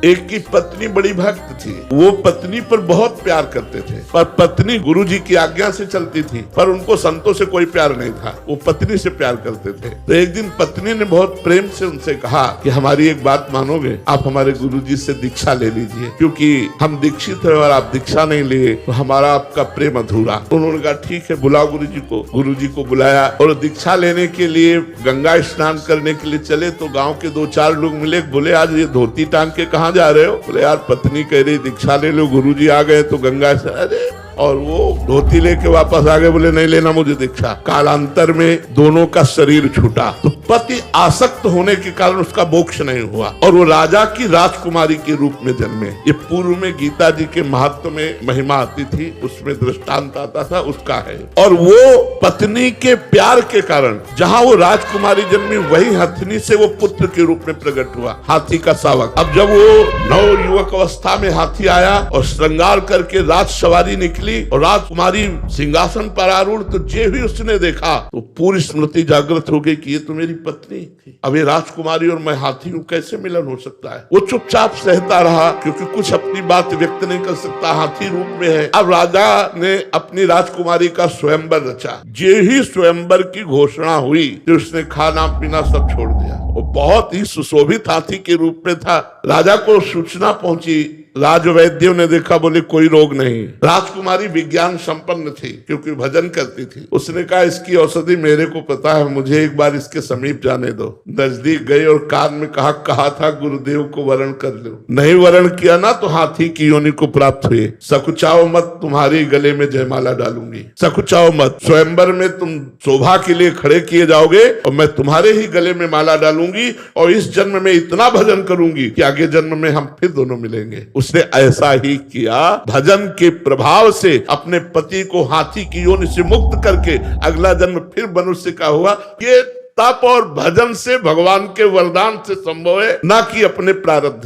एक की पत्नी बड़ी भक्त थी, वो पत्नी पर बहुत प्यार करते थे, पर पत्नी गुरुजी की आज्ञा से चलती थी, पर उनको संतों से कोई प्यार नहीं था, वो पत्नी से प्यार करते थे। तो एक दिन पत्नी ने बहुत प्रेम से उनसे कहा कि हमारी एक बात मानोगे, आप हमारे गुरुजी से दीक्षा ले लीजिए, क्योंकि हम दीक्षित है और आप दीक्षा नहीं लिए तो हमारा आपका प्रेम अधूरा। उन्होंने कहा ठीक है, बुलाओ गुरुजी को। गुरुजी को बुलाया और दीक्षा लेने के लिए गंगा स्नान करने के लिए चले तो गांव के 2-4 लोग मिले, बोले आज ये धोती टांग के कहाँ जा रहे हो? बोले यार पत्नी कह रही दीक्षा ले लो, गुरुजी आ गए तो गंगा स्नान। अरे और वो धोती लेके वापस आ गए, बोले नहीं लेना मुझे दीक्षा। कालांतर में दोनों का शरीर छूटा। तो पति आसक्त होने के कारण उसका मोक्ष नहीं हुआ और वो राजा की राजकुमारी के रूप में जन्मे। ये पूर्व में गीता जी के महत्व में महिमा आती थी, उसमें दृष्टांत आता था, उसका है। और वो पत्नी के प्यार के कारण जहाँ वो राजकुमारी जन्मी, वही हथनी से वो पुत्र के रूप में प्रकट हुआ, हाथी का शावक। अब जब वो नव युवक अवस्था में हाथी आया और श्रृंगार करके राज सवारी निकली और राजकुमारी सिंहासन पर आरूढ़, तो जे भी उसने देखा तो पूरी स्मृति जागृत हो गई कि ये तो मेरी पत्नी थी। अब ये राजकुमारी और मैं हाथी हूँ, कैसे मिलन हो सकता है? वो चुपचाप सहता रहा क्योंकि कुछ अपनी बात व्यक्त नहीं कर सकता, हाथी रूप में है। अब राजा ने अपनी राजकुमारी का स्वयंवर रचा। जे ही स्वयंवर की घोषणा हुई तो उसने खाना पीना सब छोड़ दिया। वो बहुत ही सुशोभित हाथी के रूप में था। राजा को सूचना पहुंची, राजवैद्यों ने देखा, बोले कोई रोग नहीं। राजकुमारी विज्ञान संपन्न थी क्योंकि भजन करती थी। उसने कहा इसकी औषधि मेरे को पता है, मुझे एक बार इसके समीप जाने दो। नजदीक गई और कान में कहा था गुरुदेव को वरण कर लो, नहीं वरण किया ना तो हाथी की योनि को प्राप्त हुए। सकुचाओ मत, तुम्हारी गले में जयमाला डालूंगी। सकुचाओ मत, स्वयंवर में तुम शोभा के लिए खड़े किए जाओगे और मैं तुम्हारे ही गले में माला डालूंगी और इस जन्म में इतना भजन करूंगी कि आगे जन्म में हम फिर दोनों मिलेंगे। उसने ऐसा ही किया। भजन के प्रभाव से अपने पति को हाथी की योनि से मुक्त करके अगला जन्म फिर मनुष्य का हुआ। ये तप और भजन से भगवान के वरदान से संभव है, ना कि अपने प्रारब्ध।